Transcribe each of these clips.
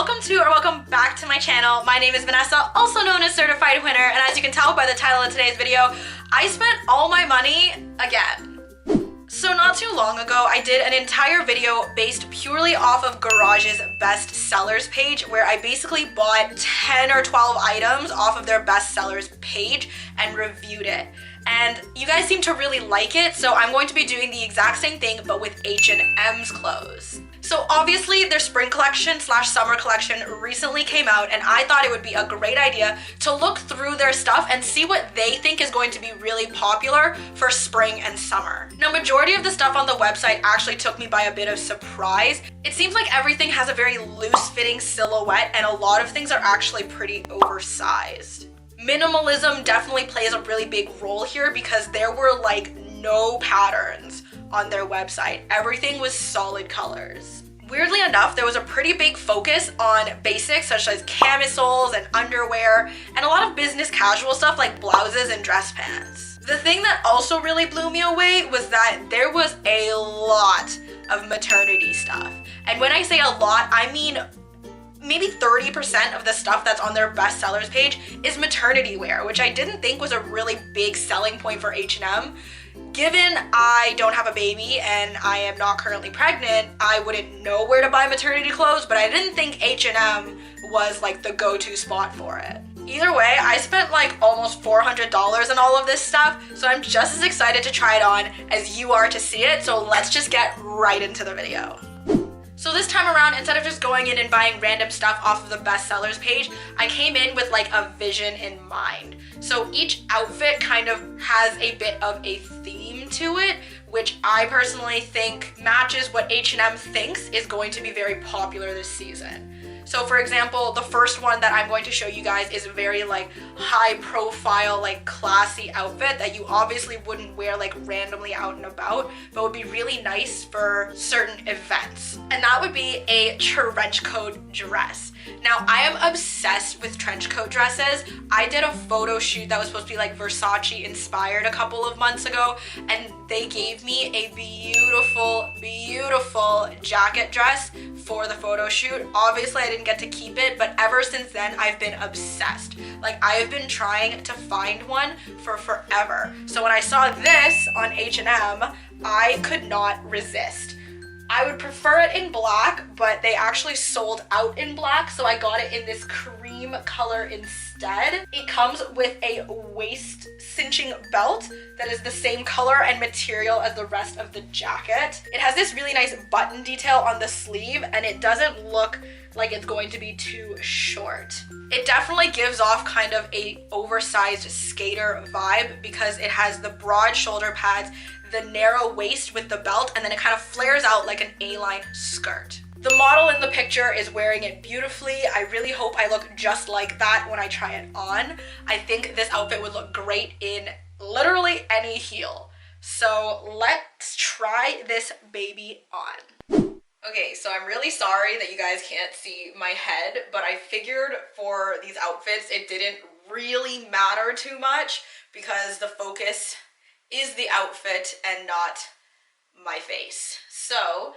welcome back to my channel. My name is Vanessa, also known as Certified Winner, and as you can tell by the title of today's video, I spent all my money again. So not too long ago, I did an entire video based purely off of Garage's best sellers page, where I basically bought 10 or 12 items off of their best sellers page and reviewed it. And you guys seem to really like it, so I'm going to be doing the exact same thing but with H&M's clothes. So obviously their spring collection / summer collection recently came out, and I thought it would be a great idea to look through their stuff and see what they think is going to be really popular for spring and summer. Now, majority of the stuff on the website actually took me by a bit of surprise. It seems like everything has a very loose fitting silhouette and a lot of things are actually pretty oversized. Minimalism definitely plays a really big role here because there were like no patterns on their website. Everything was solid colors. Weirdly enough, there was a pretty big focus on basics such as camisoles and underwear and a lot of business casual stuff like blouses and dress pants. The thing that also really blew me away was that there was a lot of maternity stuff. And when I say a lot, I mean maybe 30% of the stuff that's on their best sellers page is maternity wear, which I didn't think was a really big selling point for H&M. Given I don't have a baby and I am not currently pregnant, I wouldn't know where to buy maternity clothes, but I didn't think H&M was like the go-to spot for it. Either way, I spent like almost $400 on all of this stuff, so I'm just as excited to try it on as you are to see it, so let's just get right into the video. So this time around, instead of just going in and buying random stuff off of the best sellers page, I came in with like a vision in mind. So each outfit kind of has a bit of a theme to it, which I personally think matches what H&M thinks is going to be very popular this season. So for example, the first one that I'm going to show you guys is a very like high profile, like classy outfit that you obviously wouldn't wear like randomly out and about, but would be really nice for certain events. And that would be a trench coat dress. Now, I am obsessed with trench coat dresses. I did a photo shoot that was supposed to be like Versace inspired a couple of months ago, and they gave me a beautiful, beautiful jacket dress for the photo shoot. Obviously, I didn't get to keep it, but ever since then, I've been obsessed. Like, I have been trying to find one for forever. So when I saw this on H&M, I could not resist. I would prefer it in black, but they actually sold out in black, so I got it in this cream color instead. It comes with a waist cinching belt that is the same color and material as the rest of the jacket. It has this really nice button detail on the sleeve, and it doesn't look like it's going to be too short. It definitely gives off kind of a oversized skater vibe because it has the broad shoulder pads, the narrow waist with the belt, and then it kind of flares out like an A-line skirt. The model in the picture is wearing it beautifully. I really hope I look just like that when I try it on. I think this outfit would look great in literally any heel. So let's try this baby on. Okay, so I'm really sorry that you guys can't see my head, but I figured for these outfits it didn't really matter too much because the focus is the outfit and not my face. So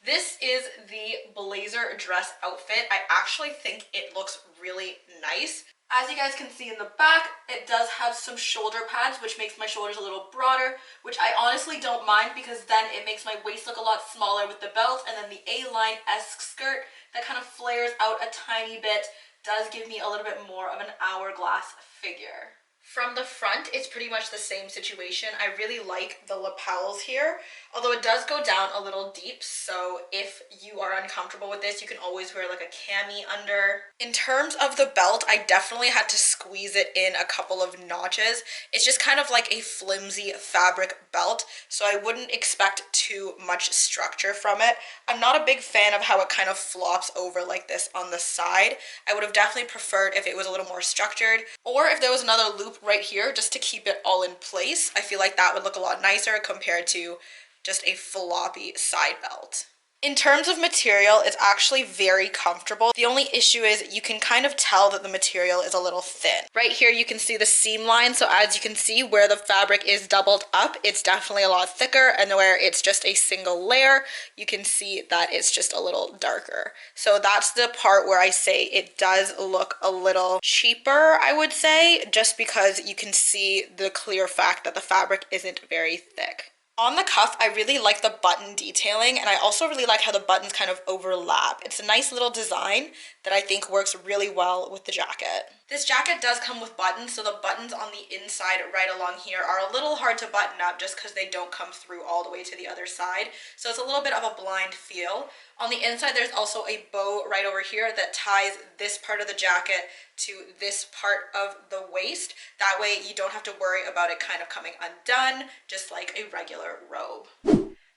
this is the blazer dress outfit. I actually think it looks really nice. As you guys can see in the back, it does have some shoulder pads, which makes my shoulders a little broader, which I honestly don't mind because then it makes my waist look a lot smaller with the belt, and then the A-line-esque skirt that kind of flares out a tiny bit does give me a little bit more of an hourglass figure. From the front, it's pretty much the same situation. I really like the lapels here, although it does go down a little deep, so if you are uncomfortable with this, you can always wear like a cami under. In terms of the belt, I definitely had to squeeze it in a couple of notches. It's just kind of like a flimsy fabric belt, so I wouldn't expect too much structure from it. I'm not a big fan of how it kind of flops over like this on the side. I would have definitely preferred if it was a little more structured, or if there was another loop right here just to keep it all in place. I feel like that would look a lot nicer compared to just a floppy side belt. In terms of material, it's actually very comfortable. The only issue is you can kind of tell that the material is a little thin. Right here you can see the seam line, so as you can see where the fabric is doubled up, it's definitely a lot thicker, and where it's just a single layer, you can see that it's just a little darker. So that's the part where I say it does look a little cheaper, I would say, just because you can see the clear fact that the fabric isn't very thick. On the cuff, I really like the button detailing, and I also really like how the buttons kind of overlap. It's a nice little design that I think works really well with the jacket. This jacket does come with buttons, so the buttons on the inside right along here are a little hard to button up just because they don't come through all the way to the other side. So it's a little bit of a blind feel. On the inside, there's also a bow right over here that ties this part of the jacket to this part of the waist. That way you don't have to worry about it kind of coming undone, just like a regular robe.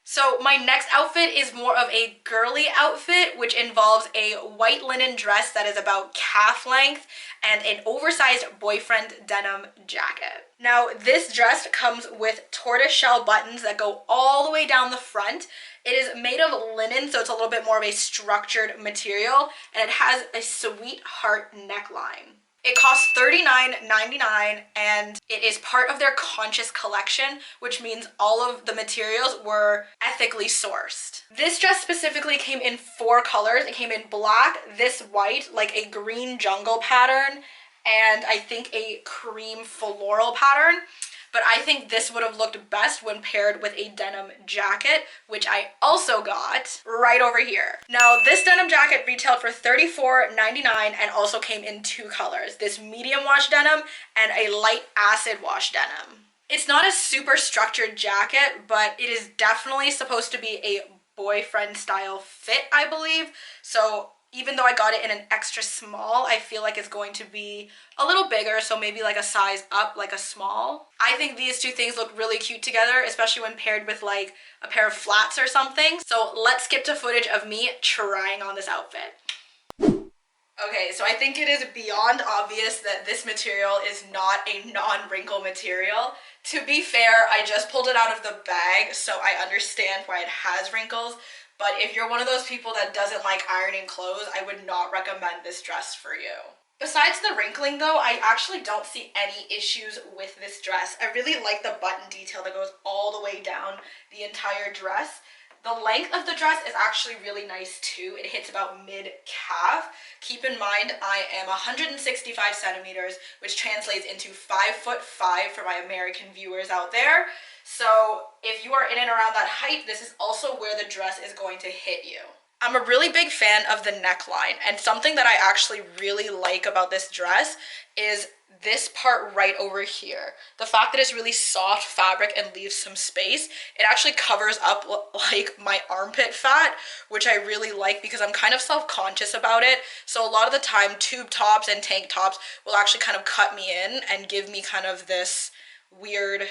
So my next outfit is more of a girly outfit, which involves a white linen dress that is about calf length and an oversized boyfriend denim jacket. Now this dress comes with tortoiseshell buttons that go all the way down the front. It is made of linen, so it's a little bit more of a structured material, and it has a sweetheart neckline. It costs $39.99, and it is part of their conscious collection, which means all of the materials were ethically sourced. This dress specifically came in 4 colors. It came in black, this white, like a green jungle pattern, and I think a cream floral pattern. But I think this would have looked best when paired with a denim jacket, which I also got right over here. Now, this denim jacket retailed for $34.99 and also came in 2 colors, this medium wash denim and a light acid wash denim. It's not a super structured jacket, but it is definitely supposed to be a boyfriend style fit, I believe. So even though I got it in an extra small, I feel like it's going to be a little bigger, so maybe like a size up, like a small. I think these 2 things look really cute together, especially when paired with like a pair of flats or something. So let's skip to footage of me trying on this outfit. Okay, so I think it is beyond obvious that this material is not a non-wrinkle material. To be fair, I just pulled it out of the bag, so I understand why it has wrinkles. But if you're one of those people that doesn't like ironing clothes, I would not recommend this dress for you. Besides the wrinkling though, I actually don't see any issues with this dress. I really like the button detail that goes all the way down the entire dress. The length of the dress is actually really nice too. It hits about mid-calf. Keep in mind, I am 165 centimeters, which translates into 5'5" for my American viewers out there. So if you are in and around that height, this is also where the dress is going to hit you. I'm a really big fan of the neckline, and something that I actually really like about this dress is this part right over here. The fact that it's really soft fabric and leaves some space, it actually covers up like my armpit fat, which I really like because I'm kind of self-conscious about it. So a lot of the time tube tops and tank tops will actually kind of cut me in and give me kind of this weird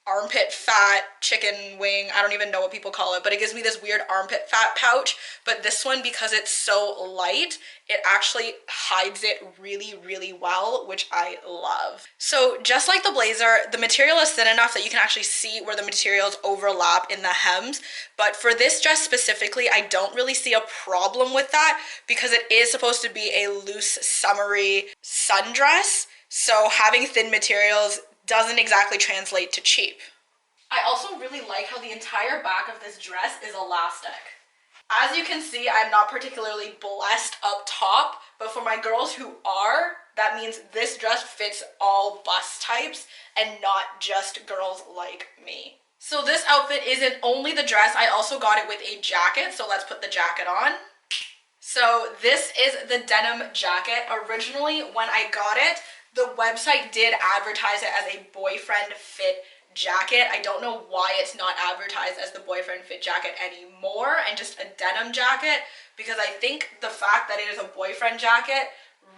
armpit fat chicken wing, I don't even know what people call it, but it gives me this weird armpit fat pouch. But this one, because it's so light, it actually hides it really, really well, which I love. So just like the blazer, the material is thin enough that you can actually see where the materials overlap in the hems. But for this dress specifically, I don't really see a problem with that because it is supposed to be a loose, summery sundress. So having thin materials doesn't exactly translate to cheap. I also really like how the entire back of this dress is elastic. As you can see, I'm not particularly blessed up top, but for my girls who are, that means this dress fits all bust types and not just girls like me. So this outfit isn't only the dress, I also got it with a jacket, so let's put the jacket on. So this is the denim jacket. Originally, when I got it, the website did advertise it as a boyfriend fit jacket. I don't know why it's not advertised as the boyfriend fit jacket anymore and just a denim jacket, because I think the fact that it is a boyfriend jacket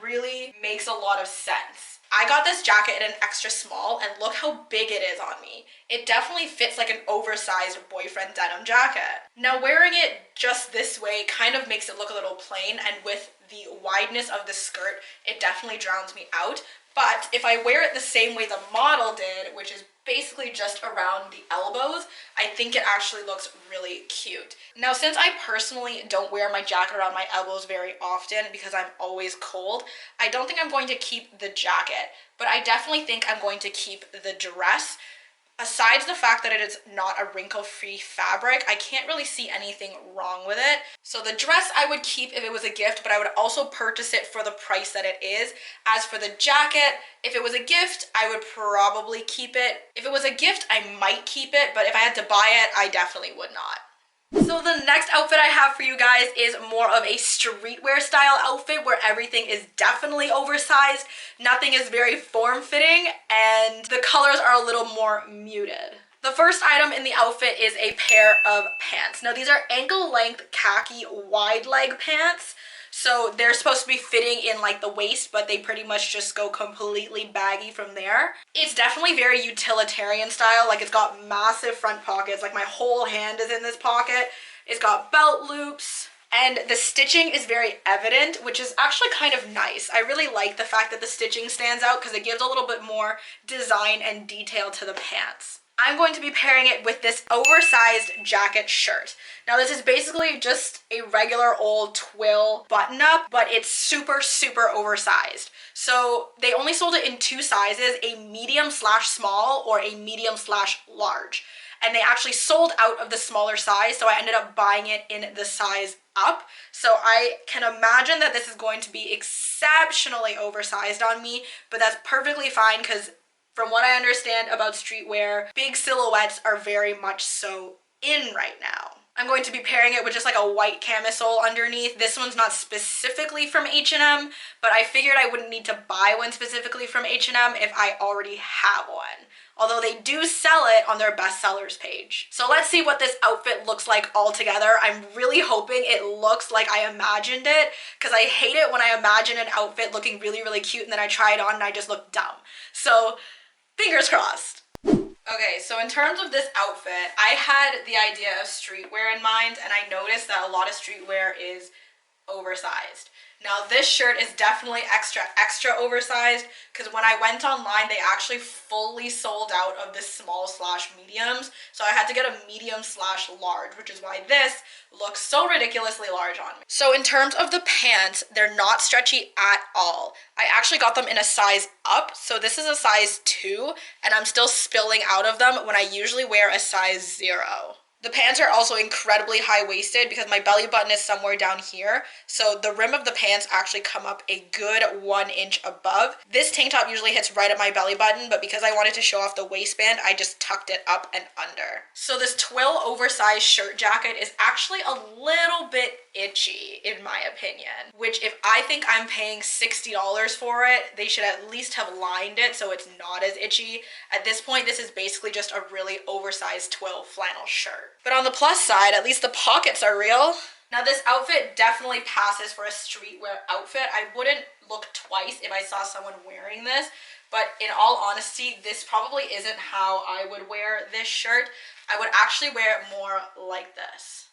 really makes a lot of sense. I got this jacket in an extra small and look how big it is on me. It definitely fits like an oversized boyfriend denim jacket. Now wearing it just this way kind of makes it look a little plain, and with the wideness of the skirt, it definitely drowns me out. But if I wear it the same way the model did, which is basically just around the elbows, I think it actually looks really cute. Now, since I personally don't wear my jacket around my elbows very often because I'm always cold, I don't think I'm going to keep the jacket, but I definitely think I'm going to keep the dress. Aside the fact that it is not a wrinkle-free fabric, I can't really see anything wrong with it. So the dress I would keep if it was a gift, but I would also purchase it for the price that it is. As for the jacket, if it was a gift, I would probably keep it. If it was a gift, I might keep it, but if I had to buy it, I definitely would not. So the next outfit I have for you guys is more of a streetwear style outfit where everything is definitely oversized, nothing is very form-fitting, and the colors are a little more muted. The first item in the outfit is a pair of pants. Now these are ankle length khaki wide leg pants. So they're supposed to be fitting in like the waist, but they pretty much just go completely baggy from there. It's definitely very utilitarian style. Like it's got massive front pockets. Like my whole hand is in this pocket. It's got belt loops. And the stitching is very evident, which is actually kind of nice. I really like the fact that the stitching stands out because it gives a little bit more design and detail to the pants. I'm going to be pairing it with this oversized jacket shirt. Now this is basically just a regular old twill button up, but it's super, super oversized. So they only sold it in two sizes, a medium/small or a medium/large. And they actually sold out of the smaller size, so I ended up buying it in the size up. So I can imagine that this is going to be exceptionally oversized on me, but that's perfectly fine because from what I understand about streetwear, big silhouettes are very much so in right now. I'm going to be pairing it with just like a white camisole underneath. This one's not specifically from H&M, but I figured I wouldn't need to buy one specifically from H&M if I already have one. Although they do sell it on their bestsellers page. So let's see what this outfit looks like all together. I'm really hoping it looks like I imagined it because I hate it when I imagine an outfit looking really, really cute and then I try it on and I just look dumb. So fingers crossed. Okay, so in terms of this outfit, I had the idea of streetwear in mind and I noticed that a lot of streetwear is oversized. Now this shirt is definitely extra oversized because when I went online, they actually fully sold out of the small/mediums. So I had to get a medium/large, which is why this looks so ridiculously large on me. So in terms of the pants, they're not stretchy at all. I actually got them in a size up. So this is a size 2 and I'm still spilling out of them when I usually wear a size 0. The pants are also incredibly high-waisted because my belly button is somewhere down here. So the rim of the pants actually come up a good 1 inch above. This tank top usually hits right at my belly button, but because I wanted to show off the waistband, I just tucked it up and under. So this twill oversized shirt jacket is actually a little bit itchy in my opinion, which if I think I'm paying $60 for it, they should at least have lined it so it's not as itchy. At this point, this is basically just a really oversized twill flannel shirt. But on the plus side, at least the pockets are real. Now this outfit definitely passes for a streetwear outfit. I wouldn't look twice if I saw someone wearing this, but in all honesty, this probably isn't how I would wear this shirt. I would actually wear it more like this.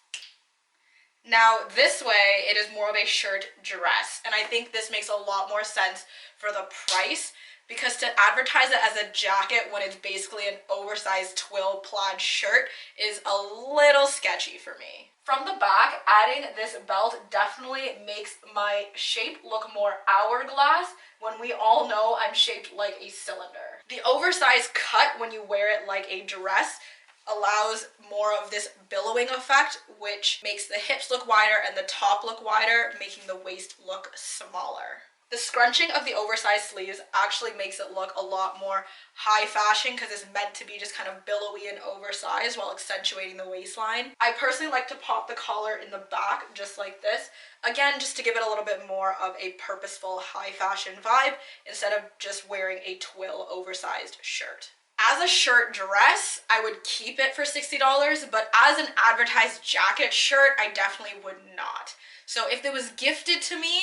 Now this way, it is more of a shirt dress, and I think this makes a lot more sense for the price because to advertise it as a jacket when it's basically an oversized twill plaid shirt is a little sketchy for me. From the back, adding this belt definitely makes my shape look more hourglass when we all know I'm shaped like a cylinder. The oversized cut when you wear it like a dress allows more of this billowing effect, which makes the hips look wider and the top look wider, making the waist look smaller. The scrunching of the oversized sleeves actually makes it look a lot more high fashion because it's meant to be just kind of billowy and oversized while accentuating the waistline. I personally like to pop the collar in the back just like this, again just to give it a little bit more of a purposeful high fashion vibe instead of just wearing a twill oversized shirt. As a shirt dress, I would keep it for $60, but as an advertised jacket shirt, I definitely would not. So if it was gifted to me,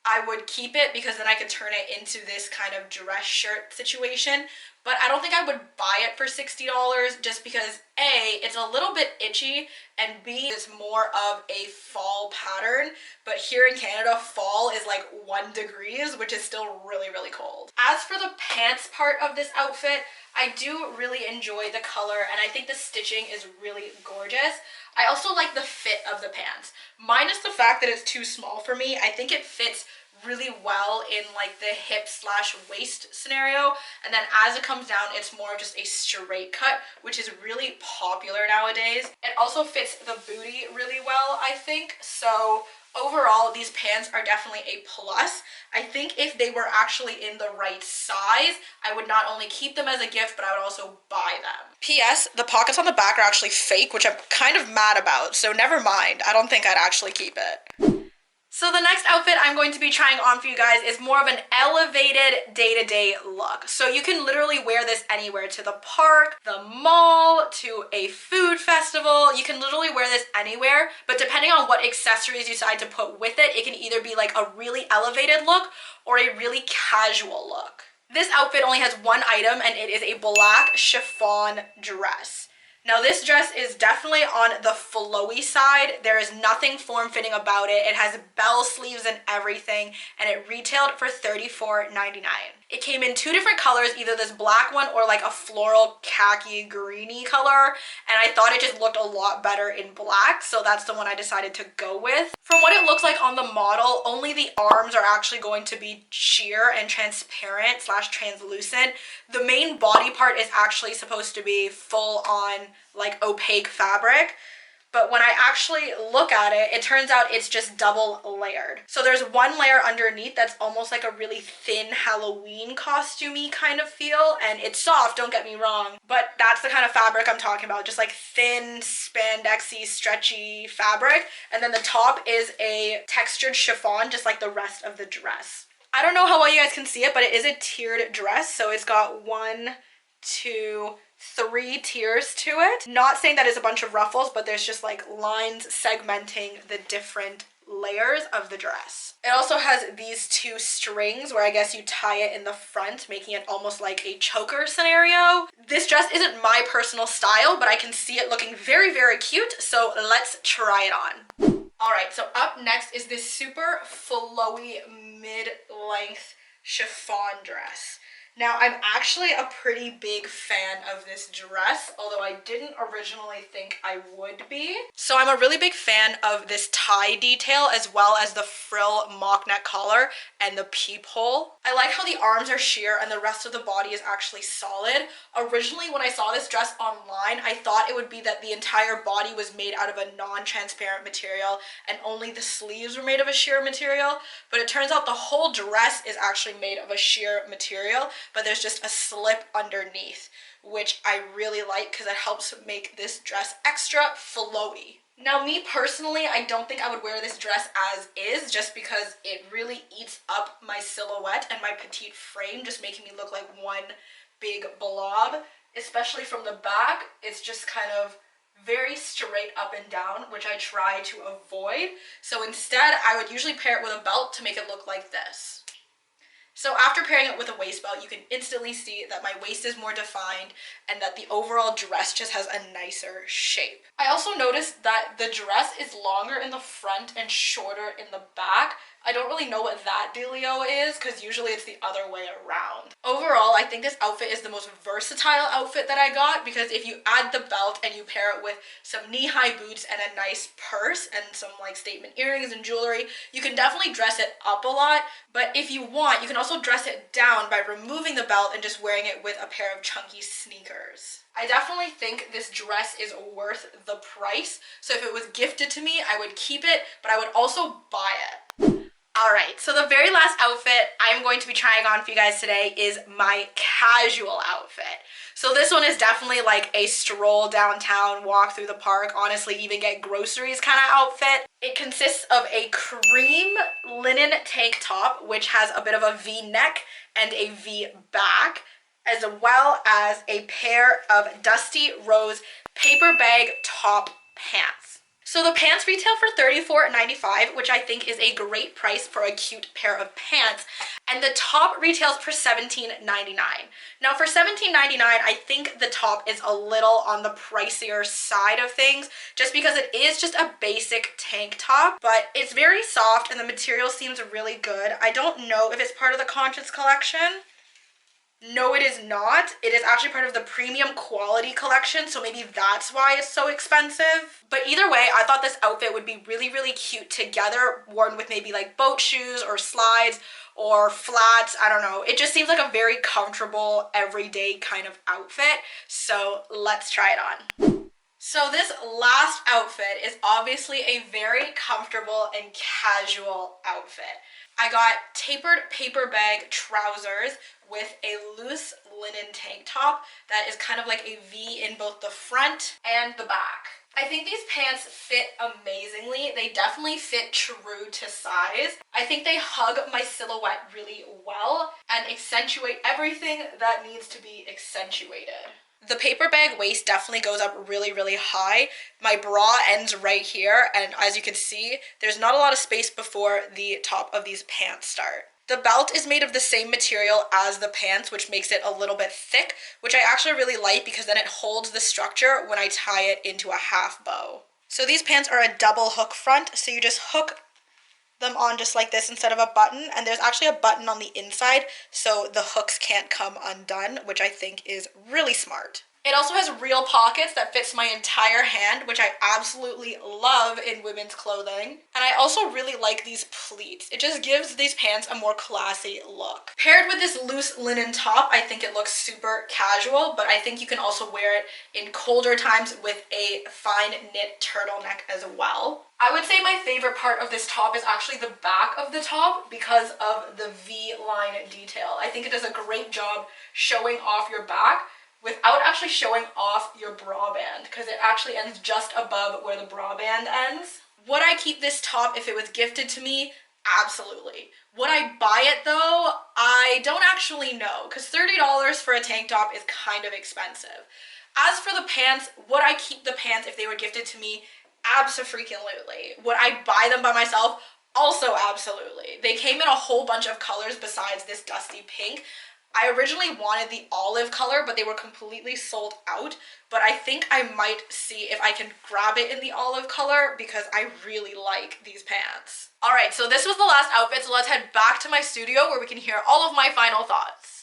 I would keep it because then I could turn it into this kind of dress shirt situation. But I don't think I would buy it for $60 just because A, it's a little bit itchy, and B, it's more of a fall pattern. But here in Canada, fall is like 1 degrees, which is still really, really cold. As for the pants part of this outfit, I do really enjoy the color and I think the stitching is really gorgeous. I also like the fit of the pants. Minus the fact that it's too small for me, I think it fits really well in like the hip slash waist scenario, and then as it comes down it's more just a straight cut, which is really popular nowadays. It also fits the booty really well, I think. So overall, these pants are definitely a plus. I think if they were actually in the right size, I would not only keep them as a gift, but I would also buy them. P.S. The pockets on the back are actually fake, which I'm kind of mad about, so never mind. I don't think I'd actually keep it. So the next outfit I'm going to be trying on for you guys is more of an elevated day-to-day look. So you can literally wear this anywhere, to the park, the mall, to a food festival. You can literally wear this anywhere, but depending on what accessories you decide to put with it, it can either be like a really elevated look or a really casual look. This outfit only has one item, and it is a black chiffon dress. Now this dress is definitely on the flowy side. There is nothing form-fitting about it. It has bell sleeves and everything, and it retailed for $34.99. It came in 2 different colors, either this black one or like a floral khaki greeny color, and I thought it just looked a lot better in black, so that's the one I decided to go with. From what it looks like on the model, only the arms are actually going to be sheer and transparent slash translucent. The main body part is actually supposed to be full on like opaque fabric, but when I actually look at it, it turns out it's just double layered. So there's one layer underneath that's almost like a really thin Halloween costumey kind of feel, and it's soft, don't get me wrong, but that's the kind of fabric I'm talking about, just like thin, spandexy, stretchy fabric. And then the top is a textured chiffon, just like the rest of the dress. I don't know how well you guys can see it, but it is a tiered dress, so it's got 1, 2, 3 tiers to it. Not saying that it's a bunch of ruffles, but there's just like lines segmenting the different layers of the dress. It also has these 2 strings where I guess you tie it in the front, making it almost like a choker scenario. This dress isn't my personal style, but I can see it looking very, very cute, so let's try it on. Alright, so up next is this super flowy mid-length chiffon dress. Now, I'm actually a pretty big fan of this dress, although I didn't originally think I would be. So I'm a really big fan of this tie detail, as well as the frill mock neck collar and the peephole. I like how the arms are sheer and the rest of the body is actually solid. Originally, when I saw this dress online, I thought it would be that the entire body was made out of a non-transparent material and only the sleeves were made of a sheer material, but it turns out the whole dress is actually made of a sheer material, but there's just a slip underneath, which I really like because it helps make this dress extra flowy. Now, me personally, I don't think I would wear this dress as is, just because it really eats up my silhouette and my petite frame, just making me look like one big blob, especially from the back. It's just kind of very straight up and down, which I try to avoid. So instead, I would usually pair it with a belt to make it look like this. So after pairing it with a waist belt, you can instantly see that my waist is more defined and that the overall dress just has a nicer shape. I also noticed that the dress is longer in the front and shorter in the back. I don't really know what that dealio is, because usually it's the other way around. Overall, I think this outfit is the most versatile outfit that I got, because if you add the belt and you pair it with some knee-high boots and a nice purse and some like statement earrings and jewelry, you can definitely dress it up a lot. But if you want, you can also dress it down by removing the belt and just wearing it with a pair of chunky sneakers. I definitely think this dress is worth the price, so if it was gifted to me, I would keep it, but I would also buy it. Alright, so the very last outfit I'm going to be trying on for you guys today is my casual outfit. So this one is definitely like a stroll downtown, walk through the park, honestly even get groceries kind of outfit. It consists of a cream linen tank top, which has a bit of a V-neck and a V-back, as well as a pair of dusty rose paper bag top pants. So the pants retail for $34.95, which I think is a great price for a cute pair of pants. And the top retails for $17.99. Now for $17.99, I think the top is a little on the pricier side of things, just because it is just a basic tank top, but it's very soft and the material seems really good. I don't know if it's part of the Conscious collection. No, it is not. It is actually part of the premium quality collection, so maybe that's why it's so expensive. But either way, I thought this outfit would be really, really cute together, worn with maybe like boat shoes or slides or flats. I don't know. It just seems like a very comfortable, everyday kind of outfit. So let's try it on. So this last outfit is obviously a very comfortable and casual outfit. I got tapered paper bag trousers with a loose linen tank top that is kind of like a V in both the front and the back. I think these pants fit amazingly. They definitely fit true to size. I think they hug my silhouette really well and accentuate everything that needs to be accentuated. The paper bag waist definitely goes up really, really high. My bra ends right here, and as you can see, there's not a lot of space before the top of these pants start. The belt is made of the same material as the pants, which makes it a little bit thick, which I actually really like because then it holds the structure when I tie it into a half bow. So these pants are a double hook front, so you just hook them on just like this instead of a button, and there's actually a button on the inside so the hooks can't come undone, which I think is really smart. It also has real pockets that fits my entire hand, which I absolutely love in women's clothing. And I also really like these pleats. It just gives these pants a more classy look. Paired with this loose linen top, I think it looks super casual, but I think you can also wear it in colder times with a fine knit turtleneck as well. I would say my favorite part of this top is actually the back of the top because of the V-line detail. I think it does a great job showing off your back without actually showing off your bra band, because it actually ends just above where the bra band ends. Would I keep this top if it was gifted to me? Absolutely. Would I buy it though? I don't actually know, because $30 for a tank top is kind of expensive. As for the pants, would I keep the pants if they were gifted to me? Abso-freaking-lutely. Would I buy them by myself? Also absolutely. They came in a whole bunch of colors besides this dusty pink. I originally wanted the olive color, but they were completely sold out. But I think I might see if I can grab it in the olive color because I really like these pants. All right, so this was the last outfit, so let's head back to my studio where we can hear all of my final thoughts.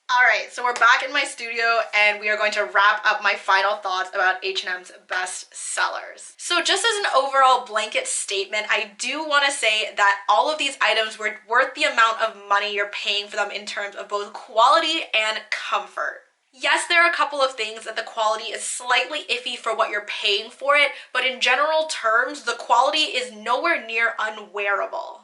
All right, so we're back in my studio and we are going to wrap up my final thoughts about H&M's best sellers. So just as an overall blanket statement, I do want to say that all of these items were worth the amount of money you're paying for them in terms of both quality and comfort. Yes, there are a couple of things that the quality is slightly iffy for what you're paying for it, but in general terms, the quality is nowhere near unwearable.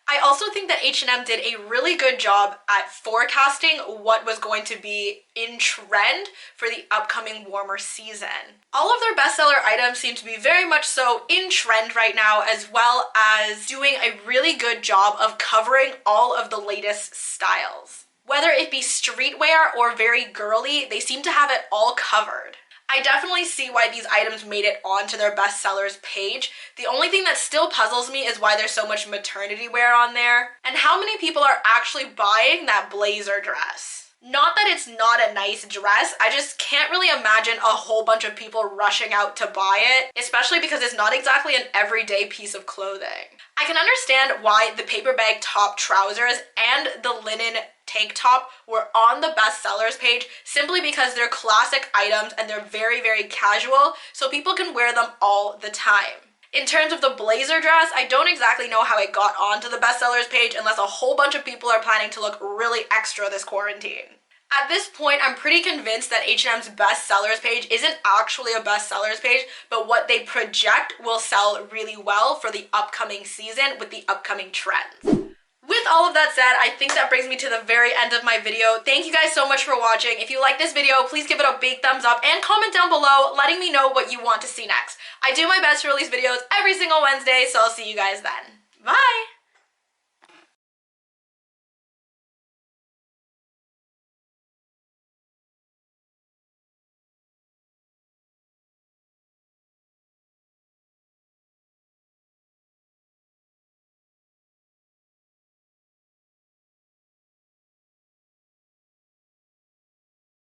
I also think that H&M did a really good job at forecasting what was going to be in trend for the upcoming warmer season. All of their bestseller items seem to be very much so in trend right now, as well as doing a really good job of covering all of the latest styles. Whether it be streetwear or very girly, they seem to have it all covered. I definitely see why these items made it onto their bestsellers page. The only thing that still puzzles me is why there's so much maternity wear on there, and how many people are actually buying that blazer dress. Not that it's not a nice dress, I just can't really imagine a whole bunch of people rushing out to buy it, especially because it's not exactly an everyday piece of clothing. I can understand why the paper bag top trousers and the linen tank top were on the bestsellers page simply because they're classic items and they're very, very casual, so people can wear them all the time. In terms of the blazer dress, I don't exactly know how it got onto the bestsellers page unless a whole bunch of people are planning to look really extra this quarantine. At this point, I'm pretty convinced that H&M's bestsellers page isn't actually a bestsellers page, but what they project will sell really well for the upcoming season with the upcoming trends. With all of that said, I think that brings me to the very end of my video. Thank you guys so much for watching. If you like this video, please give it a big thumbs up and comment down below letting me know what you want to see next. I do my best to release videos every single Wednesday, so I'll see you guys then. Bye!